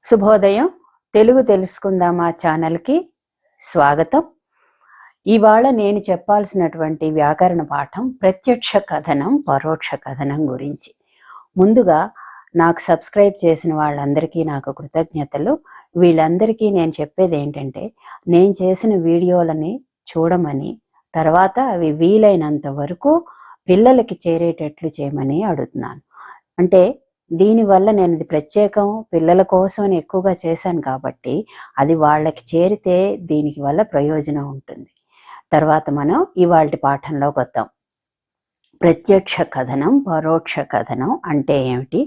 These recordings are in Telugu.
శుభోదయం. తెలుగు తెలుసుకుందామా ఛానల్కి స్వాగతం. ఇవాళ నేను చెప్పాల్సినటువంటి వ్యాకరణ పాఠం ప్రత్యక్ష కథనం, పరోక్ష కథనం గురించి. ముందుగా నాకు సబ్స్క్రైబ్ చేసిన వాళ్ళందరికీ నాకు కృతజ్ఞతలు. వీళ్ళందరికీ నేను చెప్పేది ఏంటంటే, నేను చేసిన వీడియోలని చూడమని, తర్వాత అవి వీలైనంత వరకు పిల్లలకి చేరేటట్లు చేయమని అడుగుతున్నాను. అంటే దీనివల్ల నేను ఇది ప్రత్యేకం పిల్లల కోసం అని ఎక్కువగా చేశాను కాబట్టి అది వాళ్ళకి చేరితే దీనికి వల్ల ప్రయోజనం ఉంటుంది. తర్వాత మనం ఇవాల్టి పాఠంలోకి వద్దాం. ప్రత్యక్ష కథనం, పరోక్ష కథనం అంటే ఏమిటి,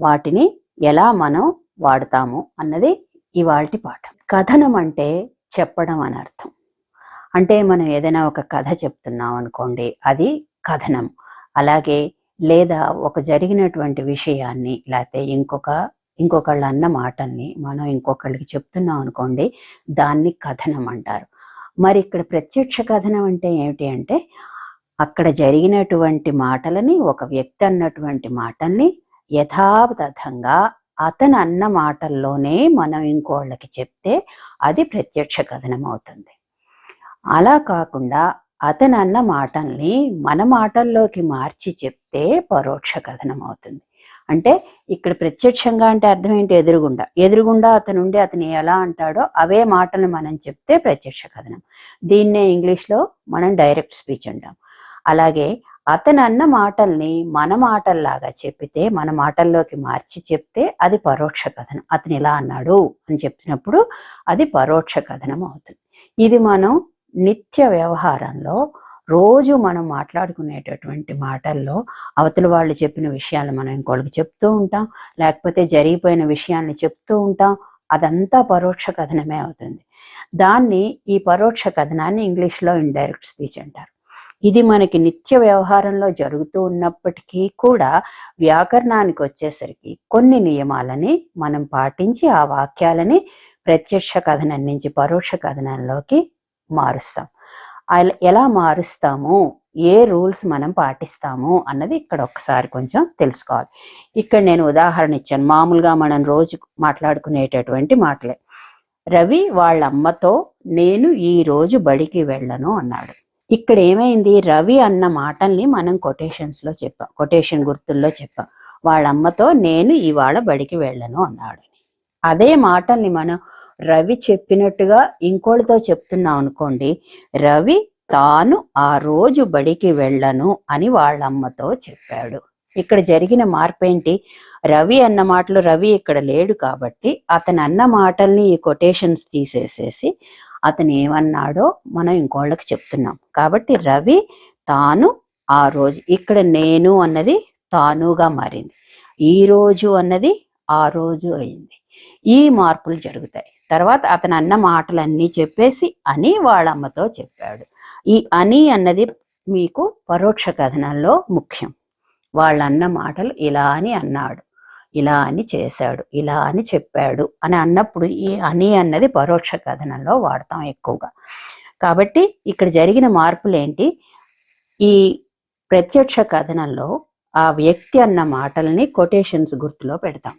వాటిని ఎలా మనం వాడతాము అన్నది ఇవాల్టి పాఠం. కథనం అంటే చెప్పడం అని అర్థం. అంటే మనం ఏదైనా ఒక కథ చెప్తున్నాం అనుకోండి, అది కథనం. అలాగే లేదా ఒక జరిగినటువంటి విషయాన్ని లేకపోతే ఇంకొకళ్ళు అన్న మాటల్ని మనం ఇంకొకళ్ళకి చెప్తున్నాం అనుకోండి, దాన్ని కథనం అంటారు. మరి ఇక్కడ ప్రత్యక్ష కథనం అంటే ఏమిటి అంటే, అక్కడ జరిగినటువంటి మాటలని, ఒక వ్యక్తి అన్నటువంటి మాటల్ని యథాతథంగా అతను అన్న మాటల్లోనే మనం ఇంకోళ్ళకి చెప్తే అది ప్రత్యక్ష కథనం అవుతుంది. అలా కాకుండా అతను అన్న మాటల్ని మన మాటల్లోకి మార్చి చెప్తే పరోక్ష కథనం అవుతుంది. అంటే ఇక్కడ ప్రత్యక్షంగా అంటే అర్థం ఏంటి, ఎదురుగుండా అతను ఎలా అంటాడో అవే మాటలు మనం చెప్తే ప్రత్యక్ష కథనం. దీన్నే ఇంగ్లీష్లో మనం డైరెక్ట్ స్పీచ్ అంటాం. అలాగే అతను అన్న మాటల్ని మన మాటల్లాగా చెప్పితే, మన మాటల్లోకి మార్చి చెప్తే అది పరోక్ష కథనం. అతను ఇలా అన్నాడు అని చెప్పినప్పుడు అది పరోక్ష కథనం అవుతుంది. ఇది మనం నిత్య వ్యవహారంలో రోజు మనం మాట్లాడుకునేటటువంటి మాటల్లో అవతల వాళ్ళు చెప్పిన విషయాలు మనం ఇంకోళ్ళకి చెప్తూ ఉంటాం, లేకపోతే జరిగిపోయిన విషయాన్ని చెప్తూ ఉంటాం. అదంతా పరోక్ష కథనమే అవుతుంది. దాన్ని, ఈ పరోక్ష కథనాన్ని ఇంగ్లీష్లో ఇండైరెక్ట్ స్పీచ్ అంటారు. ఇది మనకి నిత్య వ్యవహారంలో జరుగుతూ ఉన్నప్పటికీ కూడా వ్యాకరణానికి వచ్చేసరికి కొన్ని నియమాలని మనం పాటించి ఆ వాక్యాలని ప్రత్యక్ష కథనం నుంచి పరోక్ష కథనంలోకి మారుస్తాం. ఎలా మారుస్తాము, ఏ రూల్స్ మనం పాటిస్తాము అన్నది ఇక్కడ ఒక్కసారి కొంచెం తెలుసుకోవాలి. ఇక్కడ నేను ఉదాహరణ ఇచ్చాను. మామూలుగా మనం రోజు మాట్లాడుకునేటటువంటి మాటలే. రవి వాళ్ళ అమ్మతో నేను ఈ రోజు బడికి వెళ్ళను అన్నాడు. ఇక్కడ ఏమైంది, రవి అన్న మాటల్ని మనం కొటేషన్స్లో చెప్పాం, కొటేషన్ గుర్తుల్లో చెప్పాం. వాళ్ళ అమ్మతో నేను ఇవాళ బడికి వెళ్ళను అన్నాడు. అదే మాటల్ని మనం రవి చెప్పినట్టుగా ఇంకోటితో చెప్తున్నాం అనుకోండి, రవి తాను ఆ రోజు బడికి వెళ్ళను అని వాళ్ళమ్మతో చెప్పాడు. ఇక్కడ జరిగిన మార్పు ఏంటి, రవి అన్న మాటలు, రవి ఇక్కడ లేడు కాబట్టి అతను అన్న మాటల్ని ఈ కొటేషన్స్ తీసేసేసి అతను ఏమన్నాడో మనం ఇంకోళ్ళకి చెప్తున్నాం. కాబట్టి రవి తాను ఆ రోజు, ఇక్కడ నేను అన్నది తానుగా మారింది, ఈ రోజు అన్నది ఆ రోజు అయింది. ఈ మార్పులు జరుగుతాయి. తర్వాత అతను అన్న మాటలన్నీ చెప్పేసి అని వాళ్ళమ్మతో చెప్పాడు. ఈ అని అన్నది మీకు పరోక్ష కథనంలో ముఖ్యం. వాళ్ళన్న మాటలు ఇలా అని అన్నాడు, ఇలా అని చేశాడు, ఇలా అని చెప్పాడు అని అన్నప్పుడు ఈ అని అన్నది పరోక్ష కథనంలో వాడతాం ఎక్కువగా. కాబట్టి ఇక్కడ జరిగిన మార్పులు ఏంటి, ఈ ప్రత్యక్ష కథనంలో ఆ వ్యక్తి అన్న మాటల్ని కొటేషన్స్ గుర్తులో పెడతాం.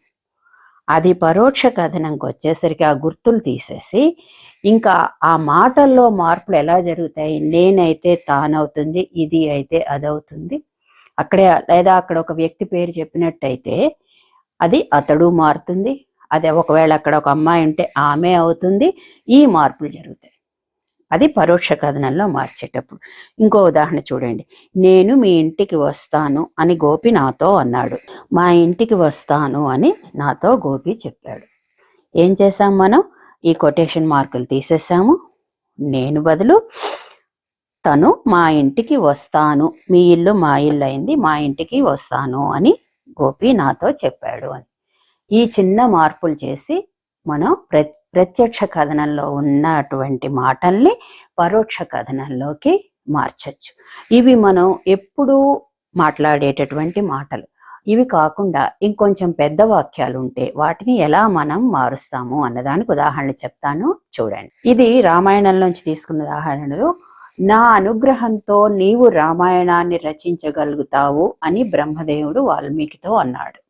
అది పరోక్ష కథనంకి వచ్చేసరికి ఆ గుర్తులు తీసేసి ఇంకా ఆ మాటల్లో మార్పులు ఎలా జరుగుతాయి, నేనైతే తానవుతుంది, ఇది అయితే అదవుతుంది. అక్కడే లేదా అక్కడ ఒక వ్యక్తి పేరు చెప్పినట్టయితే అది అతడు మారుతుంది. అదే ఒకవేళ అక్కడ ఒక అమ్మాయి ఉంటే ఆమె అవుతుంది. ఈ మార్పులు జరుగుతాయి. అది పరోక్ష కథనంలో మార్చేటప్పుడు. ఇంకో ఉదాహరణ చూడండి. నేను మీ ఇంటికి వస్తాను అని గోపి నాతో అన్నాడు. మా ఇంటికి వస్తాను అని నాతో గోపి చెప్పాడు. ఏం చేసాం మనం, ఈ కొటేషన్ మార్కులు తీసేసాము. నేను బదులు తను మా ఇంటికి వస్తాను, మీ ఇల్లు మా ఇల్లు అయింది, మా ఇంటికి వస్తాను అని గోపి నాతో చెప్పాడు అని. ఈ చిన్న మార్పులు చేసి మనం ప్రత్యక్ష కథనంలో ఉన్నటువంటి మాటల్ని పరోక్ష కథనంలోకి మార్చచ్చు. ఇవి మనం ఎప్పుడూ మాట్లాడేటటువంటి మాటలు. ఇవి కాకుండా ఇంకొంచెం పెద్ద వాక్యాలు ఉంటే వాటిని ఎలా మనం మారుస్తాము అన్నదానికి ఉదాహరణలు చెప్తాను, చూడండి. ఇది రామాయణంలోంచి తీసుకున్న ఉదాహరణలు. నా అనుగ్రహంతో నీవు రామాయణాన్ని రచించగలుగుతావు అని బ్రహ్మదేవుడు వాల్మీకితో అన్నాడు.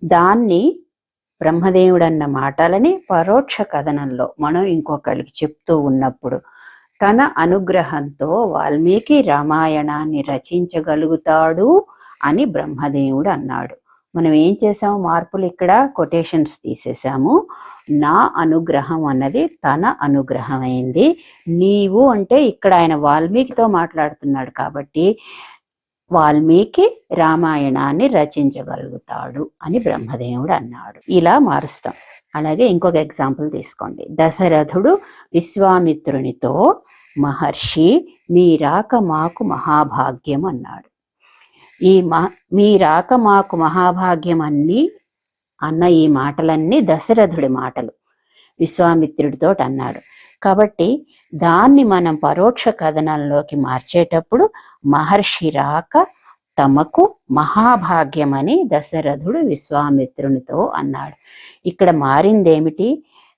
దాన్ని బ్రహ్మదేవుడు అన్న మాటలని పరోక్ష కథనంలో మనం ఇంకొకళ్ళకి చెప్తూ ఉన్నప్పుడు తన అనుగ్రహంతో వాల్మీకి రామాయణాన్ని రచించగలుగుతాడు అని బ్రహ్మదేవుడు అన్నాడు. మనం ఏం చేసాము, మార్పులు ఇక్కడ కొటేషన్స్ తీసేసాము. నా అనుగ్రహం అన్నది తన అనుగ్రహం అయింది. నీవు అంటే ఇక్కడ ఆయన వాల్మీకితో మాట్లాడుతున్నాడు కాబట్టి వాల్మీకి రామాయణాన్ని రచించగలుగుతాడు అని బ్రహ్మదేవుడు అన్నాడు. ఇలా మారుస్తాం. అలాగే ఇంకొక ఎగ్జాంపుల్ తీసుకోండి. దశరథుడు విశ్వామిత్రునితో మహర్షి మీ రాక మాకు మహాభాగ్యం అన్నాడు. మీ రాక మాకు మహాభాగ్యం అన్న ఈ మాటలన్నీ దశరథుడి మాటలు విశ్వామిత్రుడితో అన్నాడు. కాబట్టి దాన్ని మనం పరోక్ష కథనంలోకి మార్చేటప్పుడు మహర్షి రాక తమకు మహాభాగ్యమని దశరథుడు విశ్వామిత్రునితో అన్నాడు. ఇక్కడ మారిందేమిటి,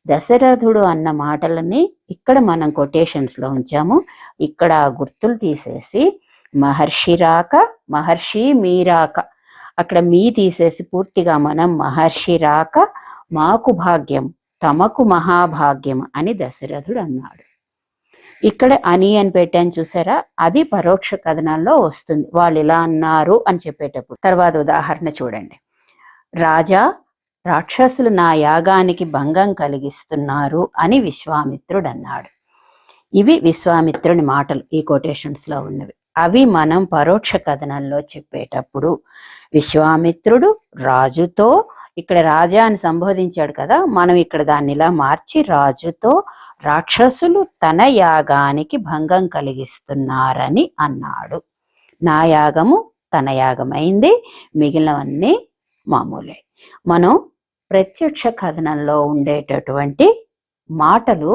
దశరథుడు అన్న మాటలని ఇక్కడ మనం కొటేషన్స్లో ఉంచాము. ఇక్కడ గుర్తులు తీసేసి మహర్షి రాక, మహర్షి మీరాక, అక్కడ మీ తీసేసి పూర్తిగా మనం మహర్షి రాక మాకు భాగ్యం తమకు మహాభాగ్యం అని దశరథుడు అన్నాడు. ఇక్కడ అని పెట్టాను చూసారా, అది పరోక్ష కథనాల్లో వస్తుంది. వాళ్ళు ఇలా అన్నారు అని చెప్పేటప్పుడు. తర్వాత ఉదాహరణ చూడండి. రాజా, రాక్షసులు నా యాగానికి భంగం కలిగిస్తున్నారు అని విశ్వామిత్రుడు అన్నాడు. ఇవి విశ్వామిత్రుని మాటలు ఈ కొటేషన్స్లో ఉన్నవి. అవి మనం పరోక్ష కథనంలో చెప్పేటప్పుడు విశ్వామిత్రుడు రాజుతో, ఇక్కడ రాజా అని సంబోధించాడు కదా, మనం ఇక్కడ దాన్ని ఇలా మార్చి రాజుతో రాక్షసులు తన యాగానికి భంగం కలిగిస్తున్నారని అన్నాడు. నా యాగము తన యాగమైంది, మిగిలినవన్నీ మామూలే. మనం ప్రత్యక్ష కథనంలో ఉండేటటువంటి మాటలు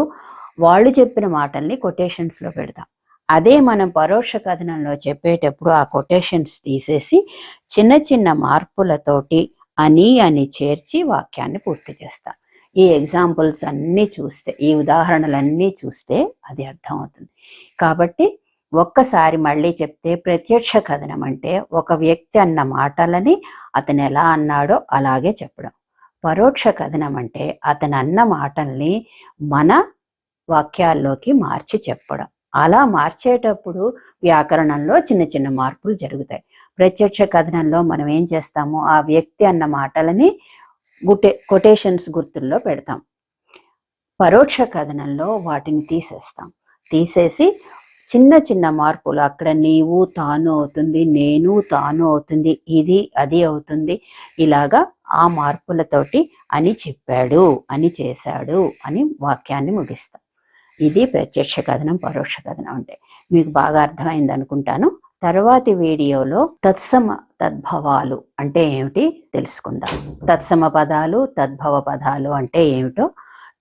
వాళ్ళు చెప్పిన మాటల్ని కొటేషన్స్లో పెడతాం. అదే మనం పరోక్ష కథనంలో చెప్పేటప్పుడు ఆ కొటేషన్స్ తీసేసి చిన్న చిన్న మార్పులతోటి అని చేర్చి వాక్యాన్ని పూర్తి చేస్తాం. ఈ ఎగ్జాంపుల్స్ అన్నీ చూస్తే, ఈ ఉదాహరణలన్నీ చూస్తే అది అర్థమవుతుంది. కాబట్టి ఒక్కసారి మళ్ళీ చెప్తే, ప్రత్యక్ష కథనం అంటే ఒక వ్యక్తి అన్న మాటలని అతను ఎలా అన్నాడో అలాగే చెప్పడం. పరోక్ష కథనం అంటే అతను అన్న మాటల్ని మన వాక్యాల్లోకి మార్చి చెప్పడం. అలా మార్చేటప్పుడు వ్యాకరణంలో చిన్న చిన్న మార్పులు జరుగుతాయి. ప్రత్యక్ష కథనంలో మనం ఏం చేస్తాము, ఆ వ్యక్తి అన్న మాటలని కొటేషన్స్ గుర్తుల్లో పెడతాం. పరోక్ష కథనంలో వాటిని తీసేసి చిన్న చిన్న మార్పులు, అక్కడ నీవు తాను అవుతుంది, నేను తాను అవుతుంది, ఇది అది అవుతుంది. ఇలాగా ఆ మార్పులతోటి అని చెప్పాడు, అని చేశాడు అని వాక్యాన్ని ముగిస్తాం. ఇది ప్రత్యక్ష కథనం, పరోక్ష కథనం అంటే. మీకు బాగా అర్థమైంది అనుకుంటాను. తర్వాతి వీడియోలో తత్సమ తద్భవాలు అంటే ఏమిటి తెలుసుకుందాం. తత్సమ పదాలు, తద్భవ పదాలు అంటే ఏమిటో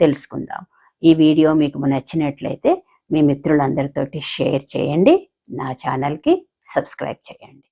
తెలుసుకుందాం. ఈ వీడియో మీకు నచ్చినట్లయితే మీ మిత్రులందరితోటి షేర్ చేయండి. నా ఛానల్కి సబ్స్క్రైబ్ చేయండి.